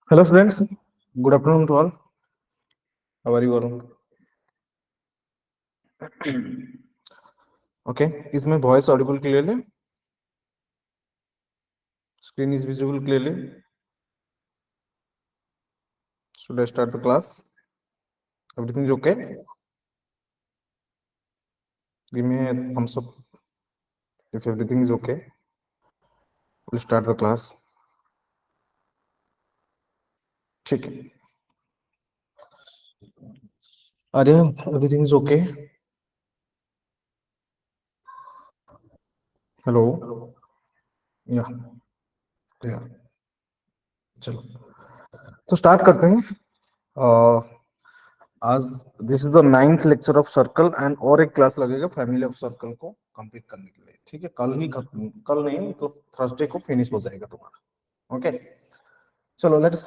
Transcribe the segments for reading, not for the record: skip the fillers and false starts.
Hello students, good afternoon to all. How are you all? Okay, is my voice audible clearly? Screen is visible clearly. Should I start the class? Everything is okay? Give me a thumbs up if everything is okay. We'll start the class. ठीक है. Arya, everything is okay? Hello. Yeah. Yeah. चलो तो start करते हैं. आज this is the 9th lecture of circle and और एक class लगेगा फैमिली ऑफ सर्कल को कंप्लीट करने के लिए. ठीक है, कल ही खत्म, कल नहीं तो थर्सडे को फिनिश हो जाएगा तुम्हारा. ओके, चलो let's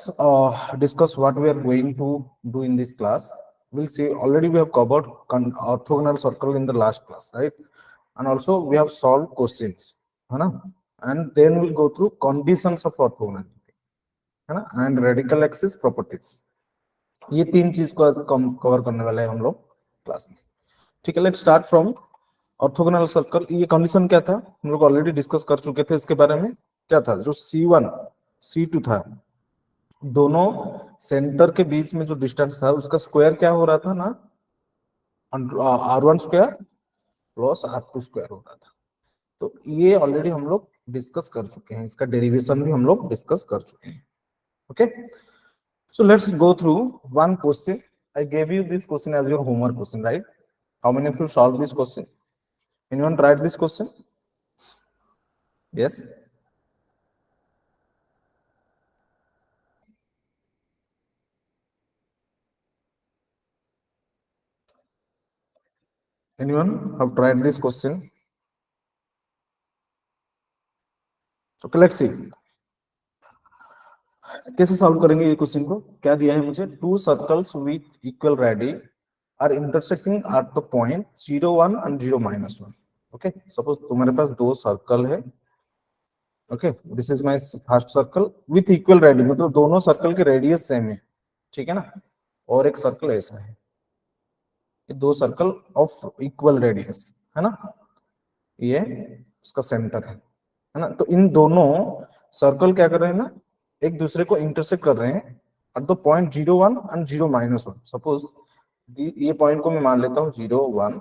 discuss what we are going to do in this class. We'll see, already we have covered orthogonal circle in the last class, right? And also we have solved questions, है ना? And then we'll go through conditions of orthogonality, है ना? And radical axis properties. ये तीन चीज को cover करने वाले हैं हम लोग क्लास में. ठीक है, let's start from orthogonal circle. ये कंडीशन क्या था, हम लोग ऑलरेडी डिस्कस कर चुके थे इसके बारे में. क्या था, जो C1 C2 था, दोनों सेंटर के बीच में जो डिस्टेंस था उसका स्क्वायर क्या हो रहा था ना, R1 square plus R2 square हो रहा था. तो ये ऑलरेडी हम लोग डिस्कस कर चुके हैं, इसका डेरिवेशन भी हम लोग डिस्कस कर चुके हैं. Okay, so let's go through one question. I gave you this question as your homework question, right? How many of you solved this question? Anyone tried this question? Yes. Anyone have tried this question? Okay, let's see. कैसे solve करेंगे ये question को. क्या दिया है मुझे, two circles with equal radii are intersecting at the point 0 1 and 0 -1. Okay, suppose तुम्हारे पास दो सर्कल है. Okay, this is my first circle with equal radii, मतलब दोनों सर्कल के रेडियस सेम है. ठीक है ना, और एक सर्कल ऐसा है, ये दो सर्कल ऑफ इक्वल रेडियस है ना, ये उसका सेंटर है ना. तो इन दोनों सर्कल क्या कर रहे हैं ना, एक दूसरे को इंटरसेक्ट कर रहे हैं eight the point 0 1 and 0 -1. Suppose ये पॉइंट को मैं मान लेता हूँ 0 1,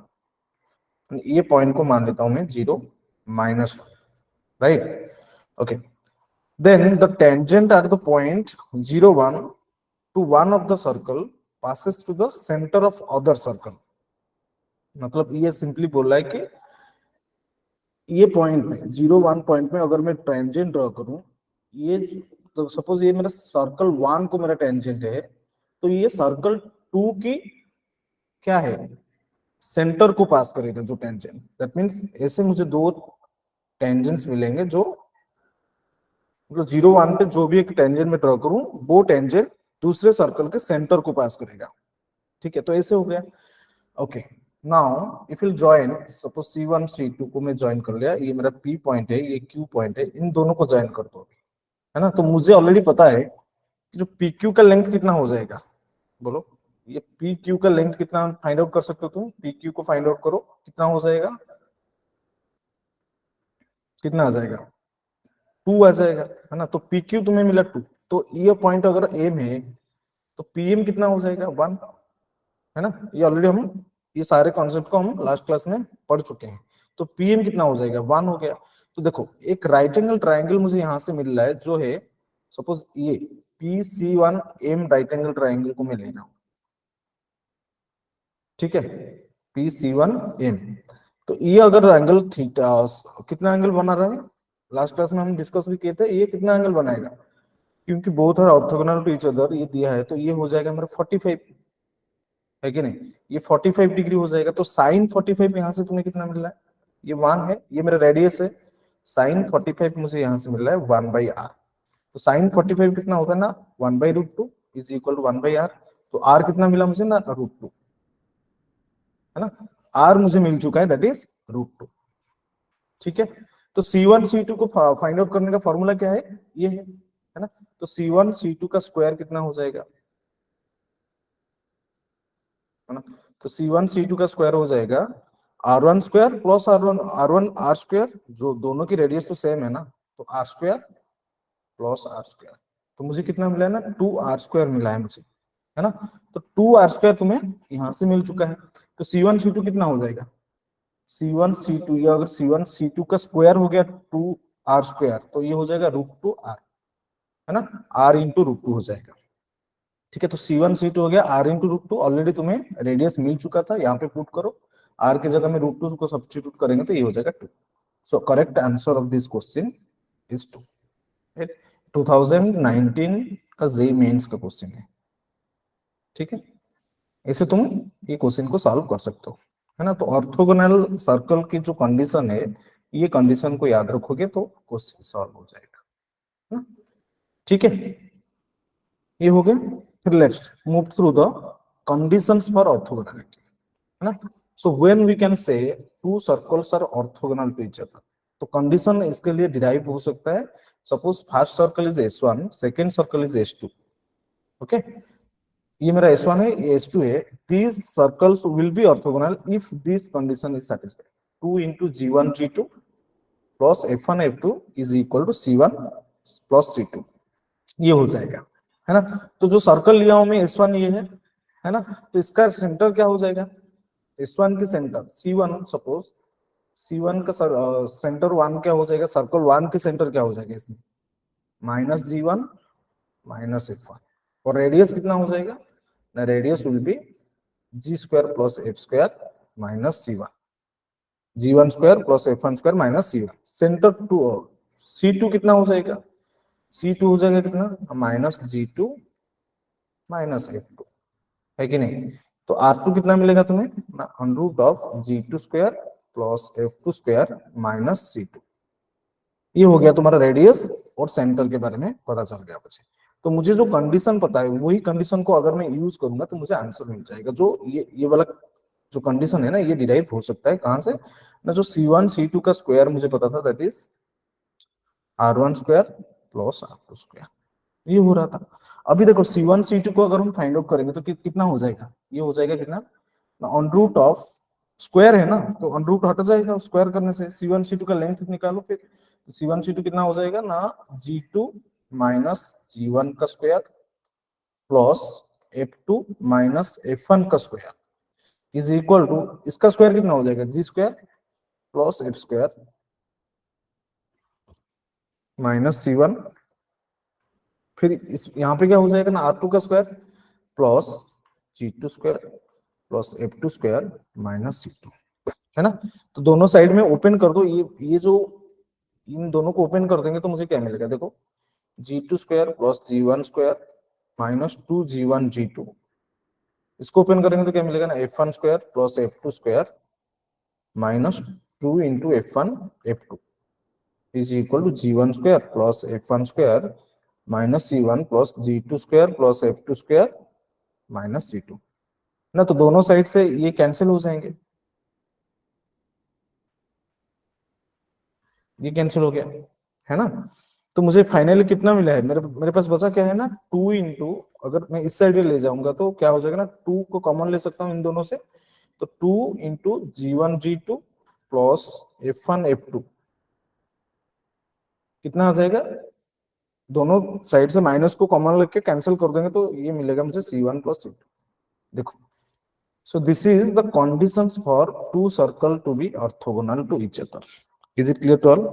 ये पॉइंट को मान लेता हूँ मैं 0 -1, right. Okay, then the tangent at the point 0 1 to one of the circle passes through the center of other circle. मतलब ये सिंपली बोल रहा है कि ये पॉइंट में 0 1 पॉइंट में अगर मैं टेंजेंट ड्रॉ करूं, ये तो सपोज ये मेरा सर्कल 1 को मेरा टेंजेंट है, तो ये सर्कल 2 की क्या है, सेंटर को पास करेगा जो टेंजेंट. दैट मींस ऐसे मुझे दो टेंजेंट्स मिलेंगे जो मतलब 0 1 पे जो भी एक टेंजेंट में ड्रॉ करूं, वो टेंजेंट दूसरे सर्कल के सेंटर को पास करेगा. ठीक है, तो ऐसे हो गया. Okay, now if you join, suppose C1 C2 को मैं ज्वाइन कर लिया, ये मेरा P पॉइंट है, ये Q पॉइंट है, इन दोनों को ज्वाइन कर दो, है ना. तो मुझे ऑलरेडी पता है कि जो PQ का लेंथ कितना हो जाएगा. बोलो, ये PQ का लेंथ कितना फाइंड आउट कर सकते हो तुम. PQ को फाइंड आउट करो, कितना हो जाएगा, कितना आ जाएगा, 2 आ जाएगा, है ना. तो PQ तुम्हें मिला 2, तो ये पॉइंट अगर M है तो PM कितना हो जाएगा, 1, है ना. ये ऑलरेडी हम ये सारे कॉन्सेप्ट को हम लास्ट क्लास में पढ़ चुके हैं. तो PM कितना हो जाएगा, 1 हो गया. तो देखो, एक राइट एंगल ट्राइंगल मुझे यहां से मिल रहा है जो है, सपोज ये PC1M राइट एंगल ट्राइंगल को मैं ले रहा हूं. ठीक है, PC1M. तो ये अगर एंगल थीटा, कितना एंगल बना रहा है, लास्ट क्लास में हम डिस्कस भी किए थे, ये कितना एंगल बनाएगा, क्योंकि both are orthogonal to each other, ये दिया है, तो ये हो जाएगा मेरा 45, है कि नहीं. ये 45 डिग्री हो जाएगा. तो साइन 45 यहाँ से तुम्हें कितना मिल रहा है, ये 1 है, ये मेरा रेडियस है. साइन 45 मुझे यहाँ से मिल रहा है 1/r. तो साइन 45 कितना होता है ना, 1/√2 इज इक्वल टू 1/r. तो आर कितना मिला मुझे ना, √2, है ना. आर मुझे मिल चुका है, दैट इज √2. ठीक है, तो C1 C2 को फाइंड आउट करने का फॉर्मूला क्या है, ये है ना. तो C1 C2 का स्क्वायर कितना हो जाएगा, है ना। तो C1 C2 का स्क्वायर हो जाएगा R1 square plus R1 R square, जो दोनों की रेडियस तो सेम है ना, तो R square plus R square. तो मुझे कितना मिला है ना, 2R स्क्वायर मिला है मुझे, है ना। तो 2R स्क्वायर तुम्हें यहां से मिल चुका है। तो C1 C2 कितना हो जाएगा, C1 C2, या अगर C1 C2 का स्क्वायर हो गया 2R स्क्वायर, तो ये हो जाएगा √2R, है ना, R इंटू √2 हो जाएगा। ठीक है, तो C1 C2 हो गया R इंटू √2। ऑलरेडी तुम्हें रेडियस मिल चुका था, यहाँ पे पुट करो, R की जगह में √2 को सब्स्टिट्यूट करेंगे तो ये हो जाएगा 2। So correct answer of this question is 2। 2019 का जेईई मेंस का क्वेश्चन है। ठीक है, ऐसे तुम ये क्वेश्चन को सॉल्व कर सकते हो, है ना। तो ऑर्थोगोनल सर्कल की जो कंडीशन है, ये कंडीशन को याद रखोगे तो क्वेश्चन सॉल्व हो जाएगा, है ना? ठीक है, ये हो गया। फिर let's move through the conditions for orthogonality, है ना। So when we can say two circles are orthogonal to each other, तो कंडीशन इसके लिए डिराइव हो सकता है। Suppose first circle is S1, second circle is S2। Okay, ये मेरा S1 है, ये S2 है। These circles will be orthogonal if this condition is satisfied. 2 into G1 G2 plus F1 F2 is equal to C1 plus C2, ये हो जाएगा, है ना। तो जो सर्कल लिया हूं मैं S1 ये है ना। तो इसका सेंटर क्या हो जाएगा, S1 की सेंटर C1, सपोज C1 का सेंटर 1 क्या हो जाएगा, सर्कल 1 की सेंटर क्या हो जाएगा इसमें, -G1 -F1। और रेडियस कितना हो जाएगा, ना radius will be G square plus F square minus C1, G1 square plus F1 square minus C1। Centre 2 C2 कितना हो जाएगा, C2 हो जाएगा कितना, -G2 माइनस F2, है कि नहीं। तो R2 कितना मिलेगा तुम्हें, √G2 square plus F2 square minus C2। ये हो गया तुम्हारा रेडियस और सेंटर के बारे में पता चल गया बच्चे। तो मुझे जो कंडीशन पता है वही कंडीशन को अगर मैं यूज करूंगा तो मुझे आंसर मिल जाएगा। जो ये वाला जो कंडीशन है ना, ये डिराइव हो सकता है कहां से ना, जो C1 C2 का स्क्वायर मुझे पता था, that is R1 square plus R2 square, ये हो रहा था। अभी देखो C1 C2 को अगर हम फाइंड आउट करेंगे तो कितना हो जाएगा, ये हो जाएगा कितना, ऑन रूट ऑफ स्क्वायर है ना, तो ऑन रूट हट जाएगा स्क्वायर करने से। C1 C2 का लेंथ निकालो, फिर C1 C2 कितना हो जाएगा ना, G2 माइनस G1 का square plus F2 minus F1 का स्क्वायर इज इक्वल टू, इसका स्क्वायर कितना हो जाएगा, G square plus F square minus C1। फिर इस यहाँ पे क्या हो जाएगा ना, R2 का square plus G2 square plus F2 square minus C2, है ना। तो दोनों साइड में ओपन कर दो, ये जो इन दोनों को ओपन कर देंगे तो मुझे क्या मिलेगा, देखो G2 square plus G1 square minus 2G1 G2। इसको ओपन करेंगे तो क्या मिलेगा ना, F1 square plus F2 square minus 2 into F1 F2 is equal to G1 square plus F1 square minus C1 plus G2 square plus F2 square minus C2, ना। तो दोनों side से ये कैंसिल हो जाएंगे, ये कैंसिल हो गया, है ना। तो मुझे फाइनली कितना मिला है, मेरे मेरे पास बचा क्या है ना, 2 इंटू, अगर मैं इस साइड ले जाऊंगा तो क्या हो जाएगा ना, 2 को कॉमन ले सकता हूँ इन दोनों से, तो 2 into G1 G2 plus F1 F2 कितना आ जाएगा, दोनों साइड से माइनस को कॉमन लेके कैंसिल कर देंगे तो ये मिलेगा मुझे C1 प्लस C2। देखो, so this is the conditions for two circle to be orthogonal to each other. Is it clear to all?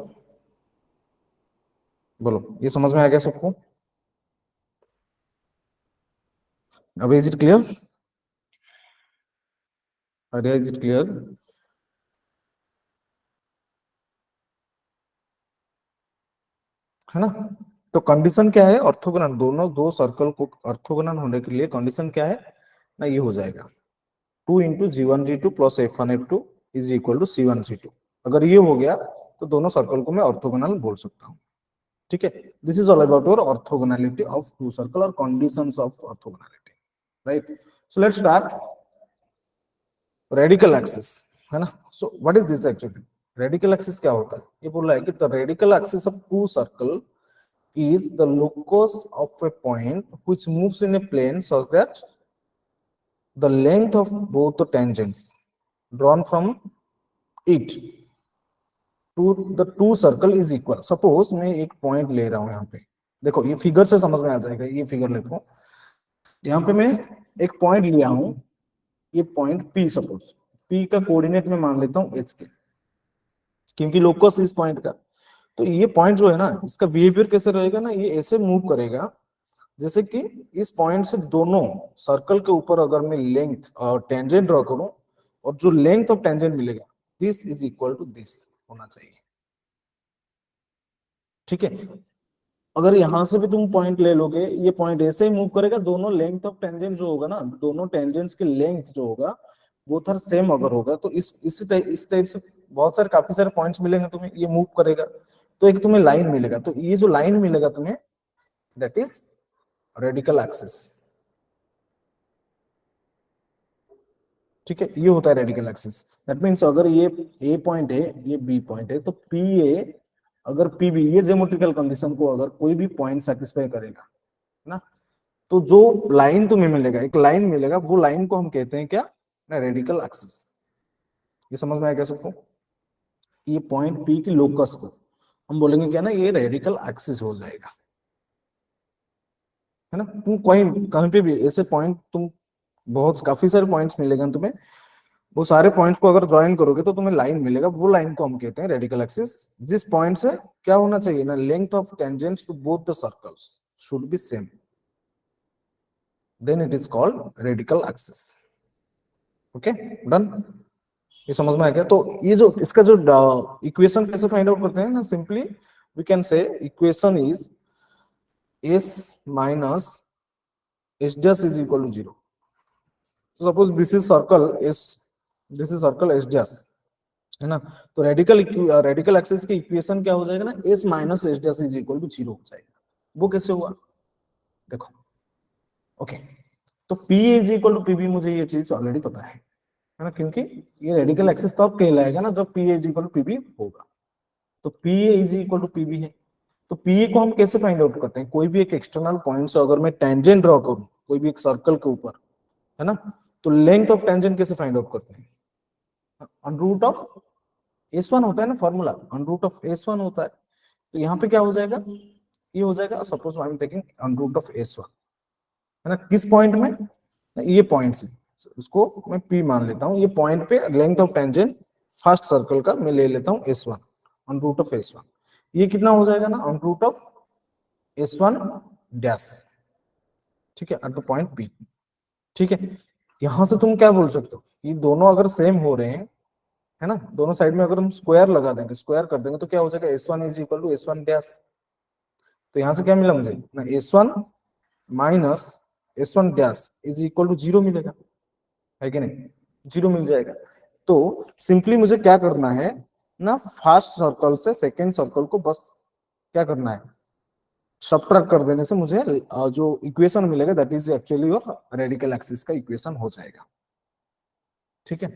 बोलो, ये समझ में आ गया सबको, अब इज इट क्लियर, अरे इज इट क्लियर, है ना। तो कंडीशन क्या है, ऑर्थोगोनल, दोनों दो सर्कल को ऑर्थोगोनल होने के लिए कंडीशन क्या है ना, ये हो जाएगा 2 into G1 G2 plus F1 F2 is equal to C1 C2। अगर ये हो गया तो दोनों सर्कल को मैं ऑर्थोगोनल बोल सकता हूँ। ठीक है, this is all about your orthogonality of two circle और conditions of orthogonality, right. So let's start radical axis, है ना। So what is this actually, radical axis क्या होता है, ये बोल रहा है कि the radical axis of two circle is the locus of a point which moves in a plane such that the length of both the tangents drawn from it to the two circle is equal. Suppose मैं एक point ले रहा हूं यहाँ पे, देखो ये figure से समझ में आ जाएगा, ये फिगर लिखो, यहाँ पे मैं एक पॉइंट लिया हूं, ये पॉइंट P, सपोज P का कोऑर्डिनेट में मान लेता हूं H के, क्योंकि लोकस इस पॉइंट का, तो ये पॉइंट जो है ना, इसका बिहेवियर कैसे रहेगा ना, ये ऐसे मूव करेगा जैसे कि इस पॉइंट से दोनों सर्कल के ऊपर अगर मैं लेंथ और टेंजेंट ड्रॉ करूं, और जो लेंथ ऑफ टेंजेंट मिलेगा this is equal to this होना चाहिए। ठीक है, अगर यहां से भी तुम पॉइंट ले लोगे, ये पॉइंट ऐसे ही मूव करेगा, दोनों लेंथ ऑफ टेंजेंट जो होगा ना, दोनों टेंजेंट्स की लेंथ जो होगा वो थर सेम अगर होगा, तो इस टाइप से बहुत सारे काफी सारे पॉइंट्स मिलेंगे तुम्हें, ये मूव करेगा, तो एक तुम्हें लाइन मिलेगा, तो ये जो लाइन मिलेगा तुम्हें दैट इज रेडिकल एक्सिस। ठीक है, ये होता है रेडिकल एक्सिस। दैट मींस अगर ये ए पॉइंट है, ये बी पॉइंट है, तो पी ए अगर पी बी, ये ज्योमेट्रिकल कंडीशन को अगर कोई भी पॉइंट सेटिस्फाई करेगा, है ना, तो जो लाइन तुम्हें मिलेगा, एक लाइन मिलेगा, वो लाइन को हम कहते हैं क्या ना, रेडिकल एक्सिस। ये समझ में आया क्या सबको? ये पॉइंट पी की लोकस को हम बोलेंगे क्या ना, ये रेडिकल एक्सिस हो जाएगा, है ना। तुम कहीं कहीं पे भी ऐसे पॉइंट, तुम बहुत काफी सारे पॉइंट्स मिलेगा तुम्हें, वो सारे पॉइंट्स को अगर ज्वाइन करोगे तो तुम्हें लाइन मिलेगा, वो लाइन को हम कहते हैं रेडिकल एक्सिस। जिस पॉइंट से क्या होना चाहिए ना, length of tangents to both the circles should be same, then it is called radical axis. Okay, done. ये समझ में आ गया? तो ये जो इसका जो इक्वेशन कैसे फाइंड आउट करते हैं ना, simply we can say equation is s minus s dash is equal to 0। तो suppose this is circle s, this is circle s dash, है ना, तो रेडिकल एक्सिस की इक्वेशन क्या हो जाएगा ना, s minus s dash is equal to 0 हो जाएगा। वो कैसे हुआ देखो। ओके, तो P is equal to PB, मुझे ये चीज ऑलरेडी पता है ना, क्योंकि ये रेडिकल एक्सिस तब कहलाएगा ना जब P is equal to PB होगा। तो P is equal to PB है, तो P को हम कैसे फाइंड आउट करते हैं? कोई भी एक एक्सटर्नल पॉइंट से अगर मैं टेंजेंट ड्रॉ करूं कोई भी एक सर्कल के ऊपर, है ना, तो लेंथ ऑफ टेंजेंट कैसे फाइंड आउट करते हैं? अंडर रूट ऑफ S1 होता है ना, formula under root of S1 होता है। तो यहाँ पे क्या हो जाएगा, ये हो जाएगा, suppose I am taking under root of S1, है ना, किस पॉइंट में, ये पॉइंट से, उसको मैं P मान लेता हूँ, ये पॉइंट पे length of tangent first circle का मैं ले लेता हूँ S1, under root of S1, ये कितना हो जाएगा ना, under root of S1 dash. ठीक है, एट द पॉइंट P। ठीक है, यहां से तुम क्या बोल सकते हो, ये दोनों अगर सेम हो रहे हैं, है ना, दोनों साइड में अगर हम स्क्वायर लगा देंगे, स्क्वायर कर देंगे, तो क्या हो जाएगा, S1 is equal to S1 dash. तो यहां से क्या मिला मुझे ना, S1 minus S1 dash is equal to 0 मिलेगा, है कि नहीं, 0 मिल जाएगा। तो सिंपली मुझे क्या करना है ना, फर्स्ट सर्कल से सेकेंड सर्कल को बस क्या करना है, सब्ट्रैक्ट कर देने से मुझे जो इक्वेशन मिलेगा that is actually your radical axis का इक्वेशन हो जाएगा। ठीक है,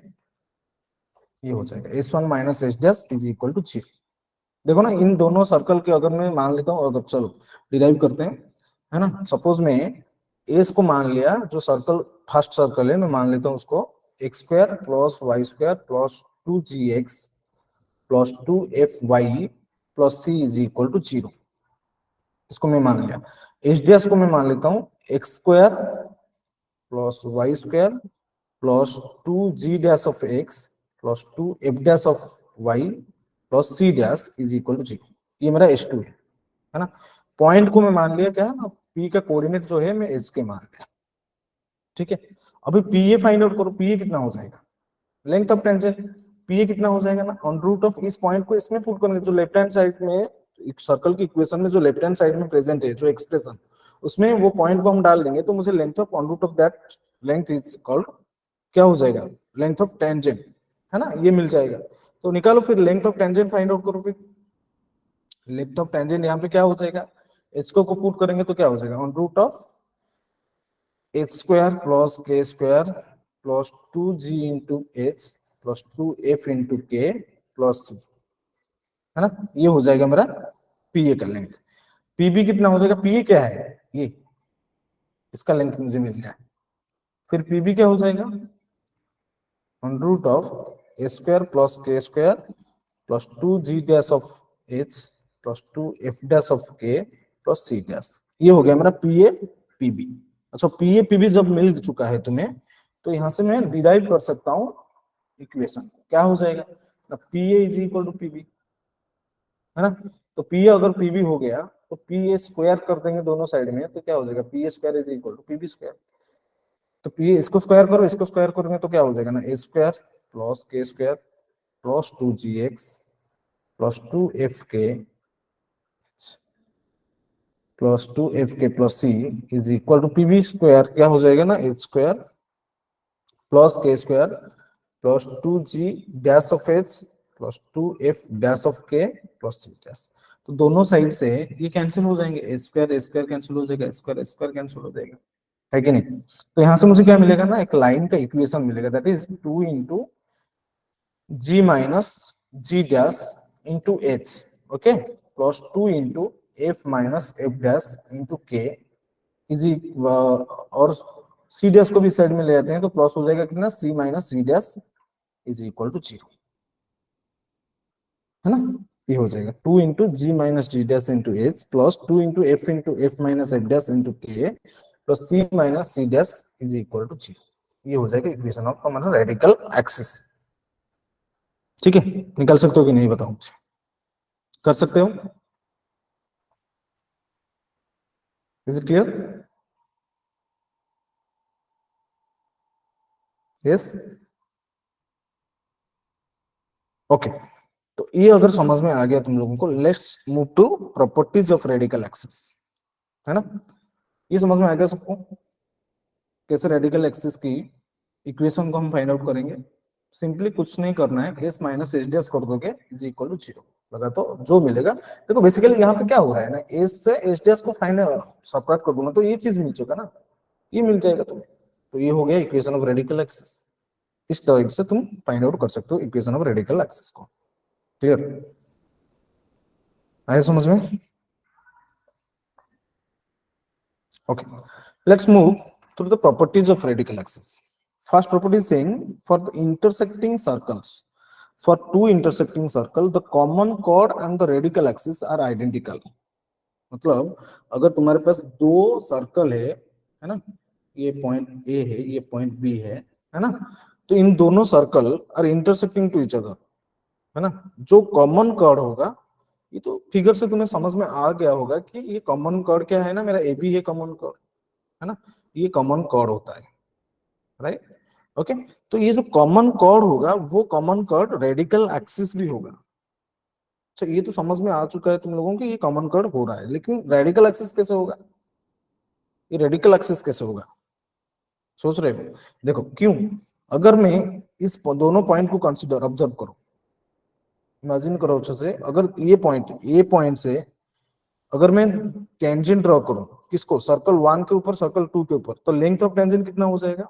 ये हो जाएगा S1 minus S dash is equal to 0। देखो ना, इन दोनों सर्कल के अगर मैं मान लेता हूँ, अगर चलो डिराइव करते हैं, है ना, सपोज मैं एस को मान लिया, जो सर्कल फर्स्ट सर्कल है मैं मान लेता हूँ उसको x square plus y square plus 2gx plus 2fy plus c is equal to 0, इसको मैं मान लिया। एच डी एस को मैं मान लेता हूँ x square plus y square plus 2g dash of x plus 2f dash of y plus c dash is equal to 0। ये मेरा h2 है ना। पॉइंट को मैं मान लिया क्या है ना, p का कोऑर्डिनेट जो है मैं h के मान लिया। ठीक है, अभी pa फाइंड आउट करो, pa कितना हो जाएगा, लेंथ ऑफ टेंजेंट, pa कितना हो जाएगा ना, ऑन रूट ऑफ इस पॉइंट को इसमें पुट करेंगे, जो लेफ्ट हैंड साइड में एक सर्कल की इक्वेशन में जो लेफ्ट हैंड साइड में प्रेजेंट है जो एक्सप्रेशन, उसमें वो पॉइंट को हम डाल देंगे, तो मुझे length of on root of that length is called क्या हो जाएगा, लेंथ ऑफ टेंजेंट, है ना, ये मिल जाएगा। तो निकालो फिर length of tangent find out करो। फिर लेंथ ऑफ टेंजेंट यहाँ पे क्या हो जाएगा, एच को पुट करेंगे तो क्या हो जाएगा, on root of h square plus के square plus 2g into h plus 2f into k plus c, है ना, ये हो जाएगा मेरा पीए का लेंथ। पीबी कितना हो जाएगा, पी क्या है ये, इसका लेंथ मुझे मिल गया, फिर पीबी क्या हो जाएगा, under root of a square plus के square plus 2g dash of H plus 2f dash of k plus c dash, ये हो गया मेरा पी ए पीबी। अच्छा पी ए पीबी जब मिल चुका है तुम्हें, तो यहां से मैं डिराइव कर सकता हूं इक्वेशन, क्या हो जाएगा ना, P A is equal to PB, है ना। तो पी ए अगर पीबी हो गया तो पी ए स्क्वायर कर देंगे दोनों साइड में, तो क्या हो जाएगा, P A square is equal to PB square. तो पी इसको स्क्वायर करो, इसको स्क्वायर करोगे तो क्या हो जाएगा ना, ए स्क्वायर प्लस के square plus 2gx plus 2f k plus 2f k plus c is equal to PB square, क्या हो जाएगा ना, एच स्क्वायर प्लस के square plus 2g dash of H plus 2f dash of k plus c dash. तो दोनों side से ये cancel हो जाएंगे, ए स्क्वायर कैंसिल हो जाएगा, स्क्वायर कैंसिल हो जाएगा, है कि नहीं। तो यहां से मुझे क्या मिलेगा ना, एक लाइन का इक्वेशन मिलेगा, that is 2 into g minus g dash into h, okay, plus 2 into f minus f dash into k easy, और c डैश को भी साइड में ले जाते हैं तो प्लस हो जाएगा कितना, c minus c dash is equal to 0, है ना। ये हो जाएगा 2 into g minus ji dash into h plus 2 into f minus F dash into k plus c minus c dash is equal to 0। ये हो जाएगा इक्वेशन ऑफ हमारा radical axis. ठीक है, निकाल सकते हो कि नहीं बताओ मुझे, कर सकते हो, is it clear, yes, okay. तो ये अगर समझ में आ गया तुम लोगों को, let's move to properties of radical axis, है ना। ये समझ में आ गया सबको, कैसे रेडिकल एक्सिस की इक्वेशन को हम फाइंड आउट करेंगे। सिंपली कुछ नहीं करना है, एस माइनस एच डैश कर दोगे इज इक्वल टू 0 लगा, तो जो मिलेगा, देखो बेसिकली यहाँ पे क्या हो रहा है ना, एस से एच डैश को फाइंड सबट्रैक्ट कर दूंगा तो ये चीज मिल चुका ना, ये मिल जाएगा तुम्हें, तो ये हो गया इक्वेशन ऑफ रेडिकल एक्सिस। इस टाइप से तुम फाइंड आउट कर सकते हो इक्वेशन ऑफ रेडिकल एक्सिस को। क्लियर, आया समझ में, okay, let's move through the properties of radical axis. First property is saying for the intersecting circles, for two intersecting circles the common chord and the radical axis are identical. मतलब अगर तुम्हारे पास दो circle है ना, ये point A है, ये पॉइंट बी है ना, तो इन दोनों circle are intersecting to each other, है ना। जो कॉमन कॉर्ड होगा, ये तो फिगर से तुम्हें समझ में आ गया होगा कि ये कॉमन कॉर्ड क्या है ना, मेरा ए बी है कॉमन कॉर्ड, है ना, ये कॉमन कॉर्ड होता है, राइट, ओके। तो ये जो कॉमन कॉर्ड होगा वो कॉमन कॉर्ड रेडिकल एक्सिस भी होगा। अच्छा ये तो समझ में आ चुका है तुम लोगों को, ये कॉमन कॉर्ड हो रहा है, लेकिन रेडिकल एक्सिस कैसे होगा, ये रेडिकल एक्सिस कैसे होगा, सोच रहे हो, देखो क्यों, अगर मैं इस दोनों पॉइंट को कंसीडर ऑब्जर्व करो, इमेजिन करो अच्छे से, अगर ये पॉइंट ए पॉइंट से अगर मैं टेंजेंट ड्रॉ करूं, किसको, सर्कल 1 के ऊपर सर्कल 2 के ऊपर, तो लेंथ ऑफ टेंजेंट कितना हो जाएगा,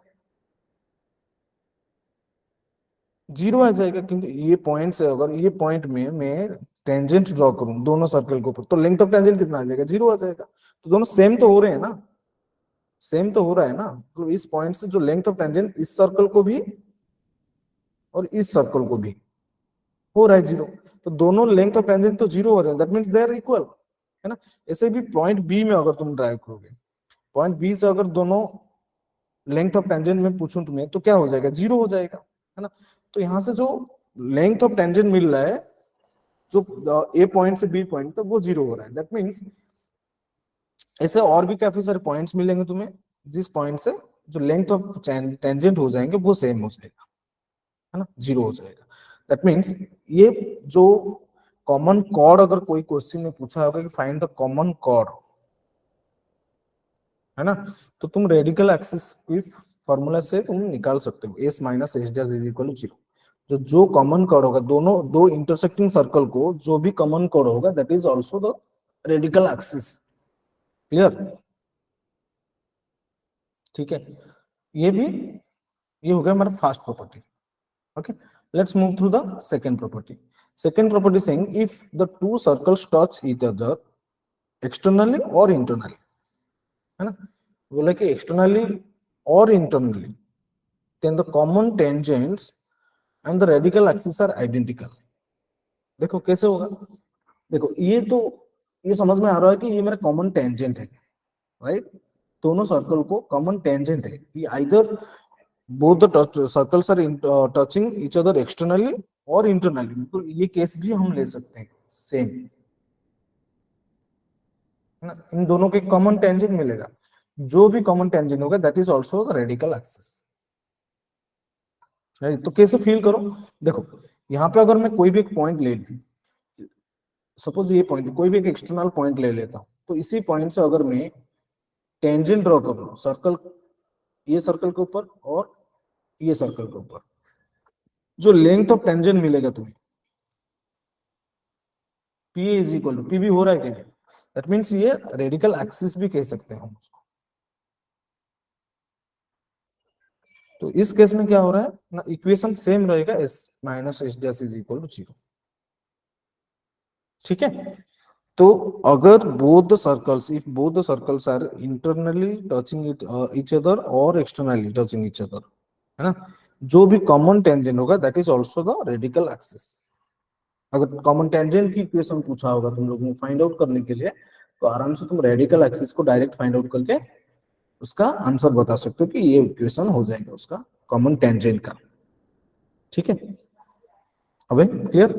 0 आ जाएगा, क्योंकि ये पॉइंट से अगर ये पॉइंट में मैं टेंजेंट ड्रॉ करूं दोनों सर्कल के ऊपर, तो लेंथ ऑफ टेंजेंट कितना आ जाएगा, 0 आ जाएगा। तो दोनों सेम तो हो रहे हैं ना, सेम तो हो रहा है ना, तो इस पॉइंट से जो लेंथ ऑफ टेंजेंट इस सर्कल को भी और इस सर्कल को भी हो रहा है 0, तो दोनों लेंथ ऑफ टेंजेंट तो 0 हो रहे हैं, that means they are equal, है ना। ऐसे भी पॉइंट बी में अगर तुम ड्राइव करोगे, पॉइंट बी से अगर दोनों लेंथ ऑफ टेंजेंट में पूछूं तुम्हें, तो क्या हो जाएगा, 0 हो जाएगा, है ना। तो यहां से जो लेंथ ऑफ टेंजेंट मिल रहा है, जो ए पॉइंट से बी पॉइंट तक, वो 0 हो रहा है, दैट मींस ऐसे और भी काफी सारे पॉइंट्स मिलेंगे तुम्हें, जिस पॉइंट से जो लेंथ ऑफ टेंजेंट हो जाएंगे वो सेम हो जाएगा, है ना, 0 हो जाएगा। दैट मींस ये जो कॉमन कॉर्ड, अगर कोई क्वेश्चन में पूछा होगा कि फाइंड द कॉमन कॉर्ड, है ना, तो तुम रेडिकल एक्सिस की फॉर्मूला से तुम निकाल सकते हो, S minus H dash is equal to 0। जो कॉमन कॉर्ड होगा, दोनों दो इंटरसेक्टिंग सर्कल को जो भी कॉमन कॉर्ड होगा, that is also the radical axis. Clear, ठीक है, ये भी, ये हो गया हमारा first property. Okay, let's move through the second property. Second property saying if the two circles touch each other, externally और इंटरनली, है ना, बोला कि एक्सटर्नली और internally, then the common tangents and the radical axis are identical. देखो कैसे होगा, देखो ये तो ये समझ में आ रहा है कि ये मेरा कॉमन टेंजेंट है, राइट, दोनों सर्कल को कॉमन टेंजेंट है, ये either both the circles are touching each other externally और internally, तो ये केस भी हम ले सकते हैं सेम, है ना, इन दोनों के कॉमन टेंजेंट मिलेगा, जो भी कॉमन टेंजेंट होगा that is also the radical axis. तो कैसे फील करो, देखो यहाँ पे अगर मैं कोई भी एक पॉइंट ले लूं, सपोज ये पॉइंट कोई भी एक एक्सटर्नल पॉइंट ले लेता हूं, तो इसी पॉइंट से अगर मैं टेंजेंट ड्रॉ कर लूं सर्कल, ये सर्कल के ऊपर और ये सर्कल के ऊपर, जो लेंथ ऑफ टेंजेंट मिलेगा तुम्हें P is equal to PB हो रहा है कि नहीं, दैट मीन्स ये रेडिकल एक्सिस भी कह सकते हैं हम उसको। तो इस केस में क्या हो रहा है ना, इक्वेशन सेम रहेगा, S minus H dash is equal to 0, ठीक है। तो अगर both the circles, if both the circles are internally touching it each other और एक्सटर्नली टचिंग ईच अदर, है ना, जो भी कॉमन टेंजेंट होगा that is also the radical axis. अगर कॉमन टेंजेंट की इक्वेशन पूछा होगा तुम लोगों को फाइंड आउट करने के लिए, तो आराम से तुम रेडिकल एक्सिस को डायरेक्ट फाइंड आउट करके उसका आंसर बता सकते हो कि ये इक्वेशन हो जाएगा उसका कॉमन टेंजेंट का, ठीक है। अबे क्लियर,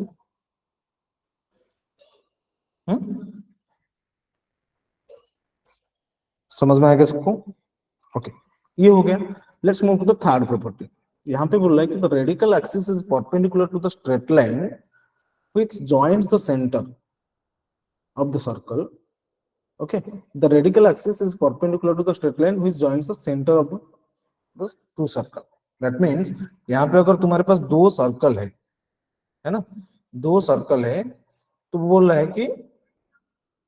समझ में आएगा सबको, ओके, ये हो गया। Let's move to the third property. यहाँ पे बोल रहा है कि the radical axis is perpendicular to the straight line which joins the centre of the circle, okay, the radical axis is perpendicular to the straight line which joins the center of the two circle, that means यहाँ पे अगर तुम्हारे पास दो circle है ना, दो circle है, तो बोल रहा है कि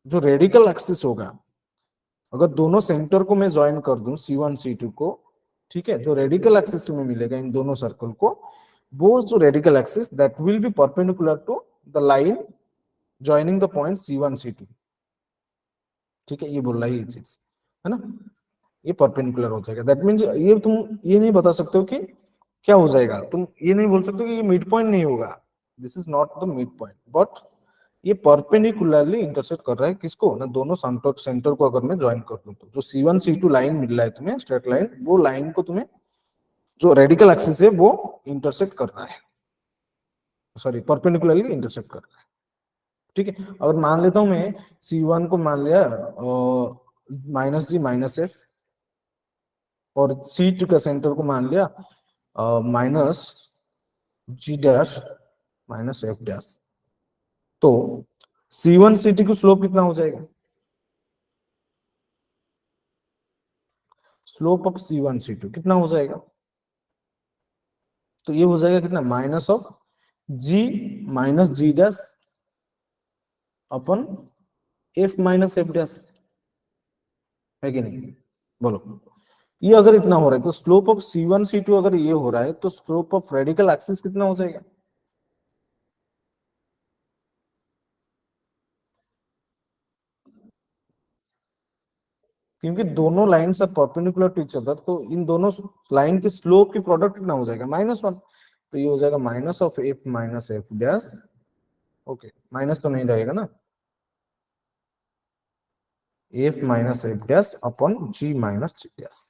जो रेडिकल एक्सिस होगा, अगर दोनों सेंटर को मैं ज्वाइन कर दूं C1 C2 को, ठीक है, जो रेडिकल एक्सिस तुम्हें मिलेगा इन दोनों सर्कल को, वो जो radical axis that will be perpendicular to the line joining the point C1 C2, ठीक है, ये बोल रहा है ये चीज, है ना, ये परपेंडिकुलर हो जाएगा, दैट मींस ये तुम ये नहीं बता सकते हो कि क्या हो जाएगा, तुम ये नहीं बोल सकते कि ये मिड पॉइंट नहीं होगा, this is not the mid point, but ये परपेंडिकुलरली इंटरसेक्ट कर रहा है किसको ना, दोनों सेंटर सेंटर को अगर मैं ज्वाइन कर दूं, तो जो C1 C2 लाइन मिल रहा है तुम्हें स्ट्रेट लाइन, वो लाइन को तुम्हें जो रेडिकल एक्सिस है वो इंटरसेक्ट कर रहा है, सॉरी परपेंडिकुलरली इंटरसेक्ट कर रहा है, ठीक है। और मान लेता हूं मैं C1 को मान लिया माइनस जी माइनस एफ, और C2 का सेंटर को मान लिया माइनस जी डैश माइनस एफ डैश, तो C1 C2 की स्लोप कितना हो जाएगा, स्लोप ऑफ C1 C2 कितना हो जाएगा, तो ये हो जाएगा कितना, minus of G minus ji dash upon F minus F dash, है कि नहीं, बोलो। ये अगर इतना हो रहा है तो स्लोप ऑफ C1 C2 अगर ये हो रहा है तो स्लोप ऑफ रेडिकल एक्सिस कितना हो जाएगा, क्योंकि दोनों lines are perpendicular to each other, तो इन दोनों लाइन के स्लोप की प्रोडक्ट कितना हो जाएगा, -1, तो ये हो जाएगा minus of f minus F dash, okay, minus तो नहीं रहेगा ना, f minus F dash upon g minus जी डैश,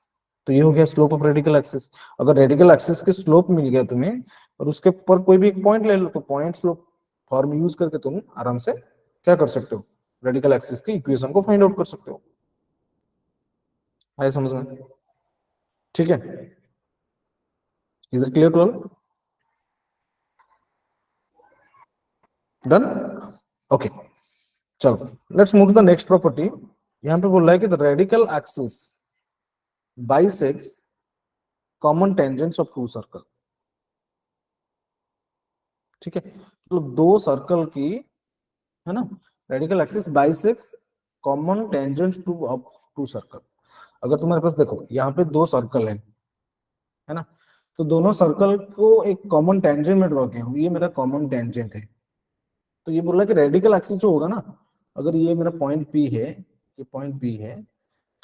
तो ये हो गया स्लोप ऑफ रेडिकल एक्सिस। अगर रेडिकल एक्सिस के स्लोप मिल गया तुम्हें और उसके ऊपर कोई भी एक पॉइंट ले लो, तो पॉइंट स्लोप फॉर्म यूज करके तुम आराम से क्या कर सकते हो, रेडिकल एक्सिस की इक्वेशन को फाइंड आउट कर सकते हो, आए समझ में, ठीक है, is it clear to all, done, okay, चलो let's move to the next property. यहाँ पे बोल रहा है कि the radical axis bisects common tangents of two circle, ठीक है, तो दो सर्कल की, है ना, radical axis bisects common tangents to of two circle. अगर तुम्हारे पास देखो यहाँ पे दो सर्कल है ना, तो दोनों सर्कल को एक कॉमन टेंजेंट में ड्रॉ किया हूँ, ये मेरा कॉमन टेंजेंट है, तो ये बोल रहा है कि रेडिकल एक्सिस जो होगा ना, अगर ये मेरा पॉइंट पी है, ये पॉइंट पी है,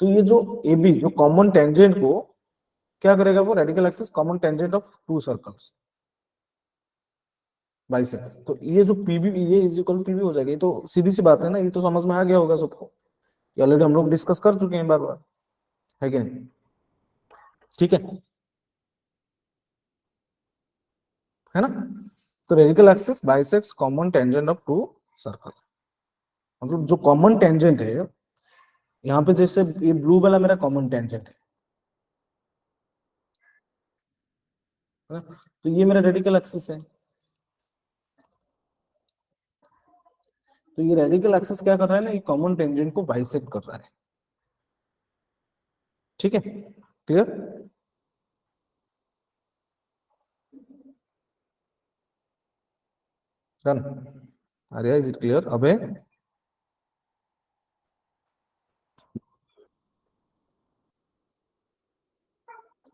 तो ये जो ए बी जो कॉमन टेंजेंट को क्या करेगा, वो radical axis common tangent of to circles bisects. तो ये जो पीबी ये इज इक्वल पीबी हो जाएगा। ये तो सीधी सी बात है ना, ये तो समझ में आ गया होगा सबको, ये ऑलरेडी हम लोग डिस्कस कर चुके हैं बार बार, है कि नहीं? ठीक है है ना? तो radical axis bisects common tangent of two circle. मतलब जो कॉमन टेंजेंट है यहाँ पे, जैसे ये ब्लू वाला मेरा कॉमन टेंजेंट है ना? तो ये मेरा रेडिकल एक्सिस है। तो ये रेडिकल एक्सिस क्या कर रहा है ना, ये कॉमन टेंजेंट को बाइसेक्ट कर रहा है। ठीक है, clear? Done. Arya, is it clear? अबे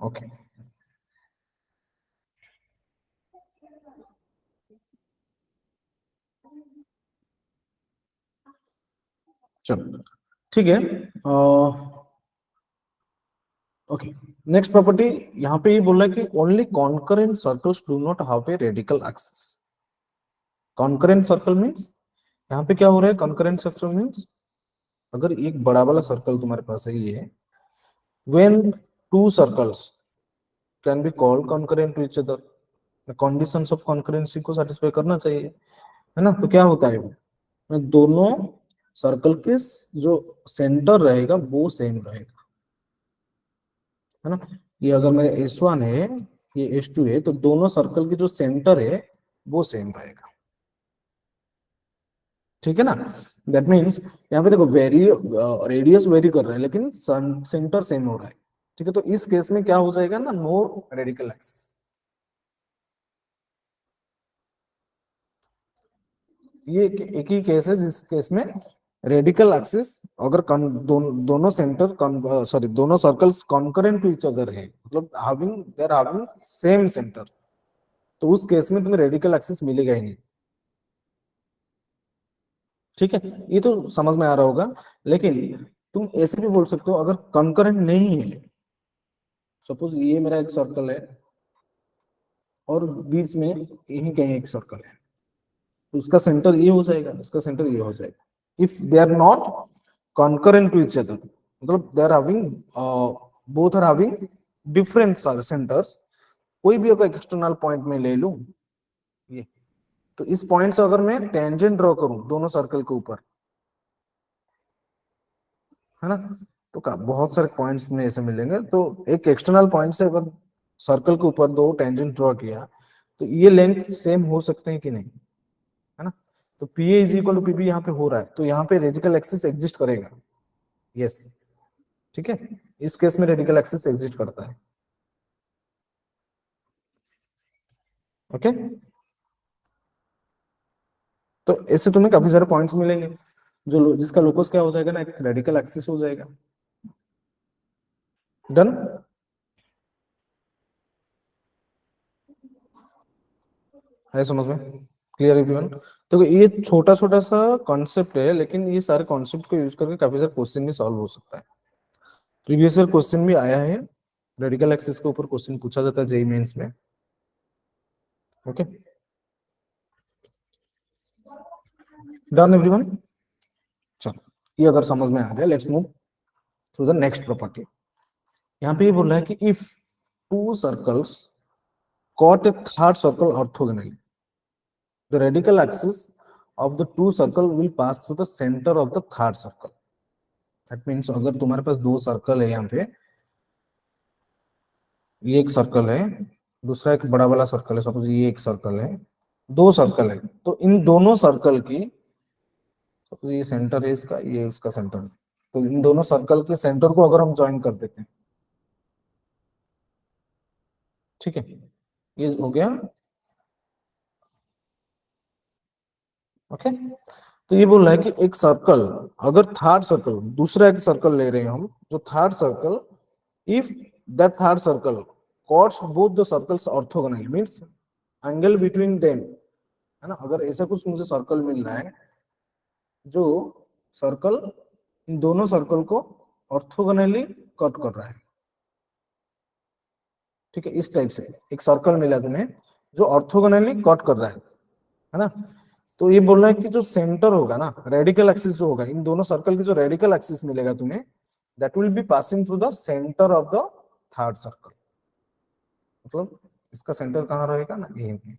ओके, चलो ठीक है। ओके, नेक्स्ट प्रॉपर्टी यहाँ पे ये बोल रहा है कि only concurrent circles do not have a radical axis. Concurrent circle means, यहाँ पे क्या हो रहा है, कॉन्करेंट सर्कल मींस अगर एक बड़ा वाला सर्कल तुम्हारे पास है ये, when two circles can be called concurrent to each other, conditions of concurrency को सेटिस्फाई करना चाहिए, है ना? तो क्या होता है वो, दोनों सर्कल के जो सेंटर रहेगा वो सेम रहेगा, है ना? ये अगर मेरा S1 है, ये S2 है, तो दोनों सर्कल की जो सेंटर है वो सेम रहेगा। ठीक है ना? दैट मीन्स यहाँ पे देखो वेरी रेडियस वेरी कर रहा है लेकिन सेंटर सेम हो रहा है। ठीक है, तो इस केस में क्या हो जाएगा ना, नो रेडिकल एक्सिस। ये एक ही केस है जिस केस में रेडिकल एक्सिस अगर दोनों सेंटर सॉरी दोनों circles concurrent to each other है, मतलब having they are having same centre, तो उस केस में तुम्हें रेडिकल एक्सिस मिलेगा ही नहीं। ठीक है, ये तो समझ में आ रहा होगा। लेकिन तुम ऐसे भी बोल सकते हो अगर कंकरेंट नहीं है, सपोज ये मेरा एक सर्कल है और बीच में यही कहीं एक सर्कल है, तो उसका सेंटर ये हो जाएगा, इसका सेंटर ये हो जाएगा। If they are not concurrent to each other, मतलब they are having both are having different centres, कोई भी अगर एक्सटर्नल पॉइंट में ले लूं ये, तो इस पॉइंट से अगर मैं टेंजेंट ड्रॉ करूं दोनों सर्कल के ऊपर, है ना, तो बहुत सारे पॉइंट्स में ऐसे मिलेंगे। तो एक एक्सटर्नल पॉइंट से अगर सर्कल के ऊपर दो टेंजेंट ड्रॉ किया, तो ये लेंथ सेम हो सकते हैं कि नहीं, है ना? तो P A is equal to PB यहाँ पे हो रहा है, तो यहाँ पे रेडिकल एक्सिस एग्जिस्ट करेगा। यस, ठीक है, इस केस में रेडिकल एक्सिस एग्जिस्ट करता है। ओके, तो ऐसे तुम्हें काफी सारे पॉइंट्स मिलेंगे जो जिसका लोकस क्या हो जाएगा ना, एक रेडिकल एक्सिस हो जाएगा। डन। है समझ में? Clear everyone? तो ये छोटा छोटा सा कॉन्सेप्ट है, लेकिन ये सारे कॉन्सेप्ट को यूज करके काफी सारे क्वेश्चन भी सॉल्व हो सकता है। प्रीवियस ईयर क्वेश्चन भी आया है, रेडिकल एक्सिस के ऊपर क्वेश्चन पूछा जाता है जेईई मेंस में। Okay, done everyone? चलो, ये अगर समझ में आ गया, let's move to the next property. यहाँ पे ये बोल रहा है कि if two circles caught a third circle orthogonally, the radical axis of the two circle will pass through the center of the third circle. That means अगर तुम्हारे पास दो सर्कल है, यहाँ पे ये एक सर्कल है, दूसरा एक बड़ा वाला सर्कल है, सपोज ये एक सर्कल है, दो सर्कल है, तो इन दोनों सर्कल की, सपोज ये सेंटर है इसका, ये इसका सेंटर है, तो इन दोनों सर्कल के सेंटर को अगर हम ज्वाइन कर देते हैं, ठीक है, ये हो गया। ओके, तो ये बोल रहा है कि एक सर्कल, अगर थर्ड सर्कल, दूसरा एक सर्कल ले रहे हैं हम, जो third circle, if that third circle cuts both the circles orthogonal, means angle between them, है ना? अगर ऐसा कुछ मुझे सर्कल मिल रहा है जो सर्कल इन दोनों सर्कल को ऑर्थोगोनली कट कर रहा है। ठीक है, इस टाइप से एक सर्कल मिला तुम्हें जो ऑर्थोगोनली कट कर रहा है ना। तो ये बोल रहा है कि जो सेंटर होगा ना, रेडिकल एक्सिस जो होगा, इन दोनों सर्कल की जो रेडिकल एक्सिस मिलेगा तुम्हें, that will be passing through the centre of the third circle. मतलब इसका सेंटर कहाँ रहेगा ना, यहीं पे,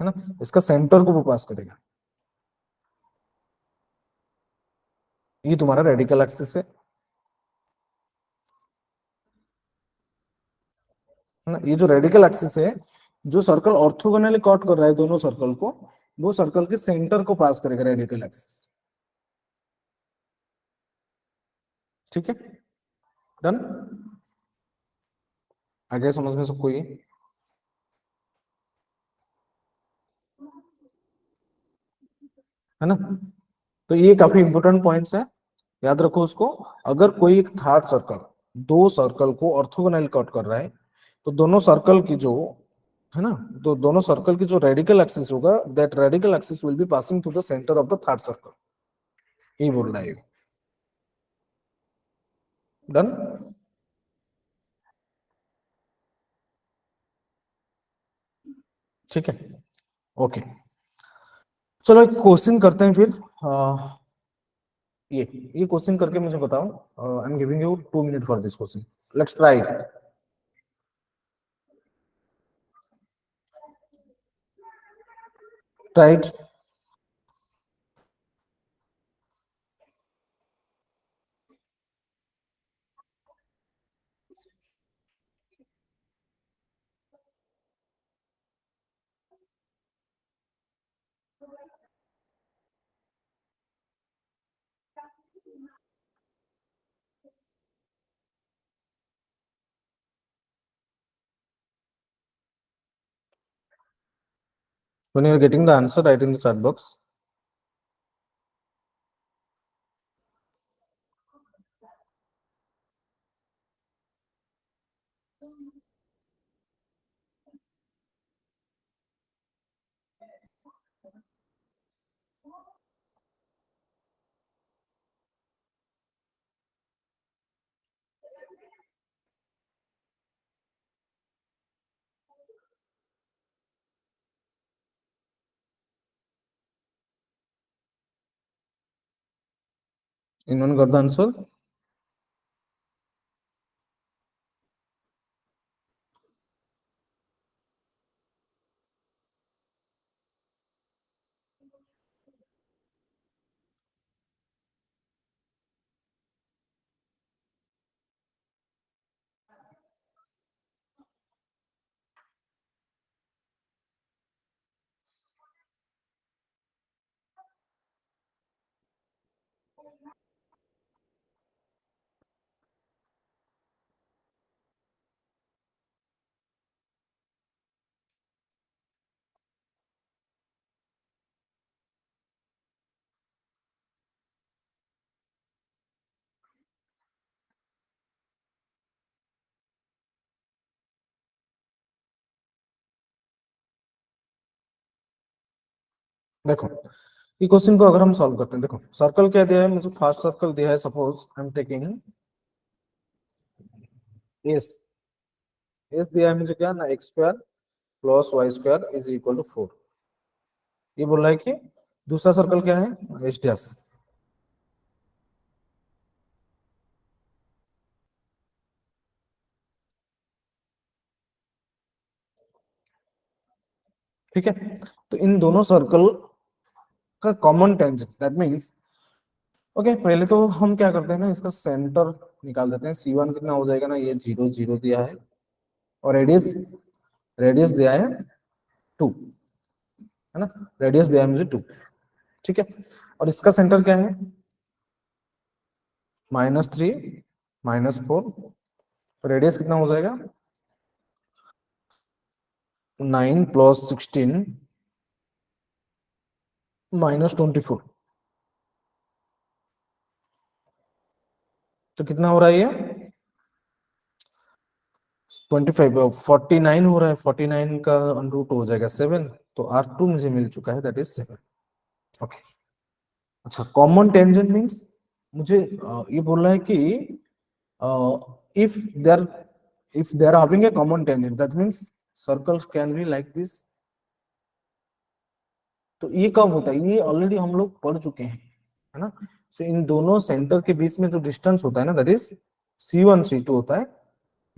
है ना। इसका सेंटर को वो पास करेगा। ये तुम्हारा रेडिकल एक्सिस है ना। ये जो रेडिकल एक्सिस है, जो सर्कल ऑर्थोगोनली कट कर रहा है दोनों सर्कल को, वो सर्कल के सेंटर को पास करेगा रेडिकल एक्सिस। ठीक है, डन। आगे समझ में सबको ये, है ना। तो ये काफी इंपॉर्टेंट पॉइंट्स है, याद रखो उसको। अगर कोई एक थर्ड सर्कल दो सर्कल को ऑर्थोगोनल कट कर रहा है, तो दोनों सर्कल की जो, है ना, तो दोनों सर्कल की जो रेडिकल एक्सिस होगा, that radical axis will be passing through the centre of the third circle. यही बोल रहा है। डन। ठीक है, ओके। चलो एक क्वेश्चन करते हैं फिर। ये क्वेश्चन करके मुझे बताओ। I am giving you 2 minute for this question. Let's try. Right. When you are getting the answer, write in the chat box. Anyone got the answer? देखो, ये क्वेश्चन को अगर हम सॉल्व करते हैं, देखो सर्कल क्या दिया है मुझे, फर्स्ट सर्कल दिया है, suppose I am taking S. S दिया है मुझे क्या ना, x square plus y square is equal to 4। ये बोल रहा है कि दूसरा सर्कल क्या है, एच डैश। ठीक है, तो इन दोनों सर्कल का common tangent, that means, okay, पहले तो हम क्या करते हैं ना, इसका सेंटर निकाल देते हैं। C1 कितना हो जाएगा ना, ये 0 0 दिया है, और रेडियस, रेडियस दिया है 2, है ना। रेडियस दिया है मुझे 2। ठीक है, और इसका सेंटर क्या है, -3 -4। रेडियस कितना हो जाएगा, 9 + 16 -24। तो कितना हो रहा है ये, 25, 49 हो रहा है। 49 का √2 हो जाएगा 7। तो R2 मुझे मिल चुका है, दैट इज 7। ओके, अच्छा कॉमन टेंजेंट मीन्स मुझे ये बोल रहा है कि if there if they are having a common tangent that means circles can be like this। तो ये कब होता है, ये ऑलरेडी हम लोग पढ़ चुके हैं, है ना। सो इन दोनों सेंटर के बीच में जो डिस्टेंस होता है ना दैट इज C1 C2 होता है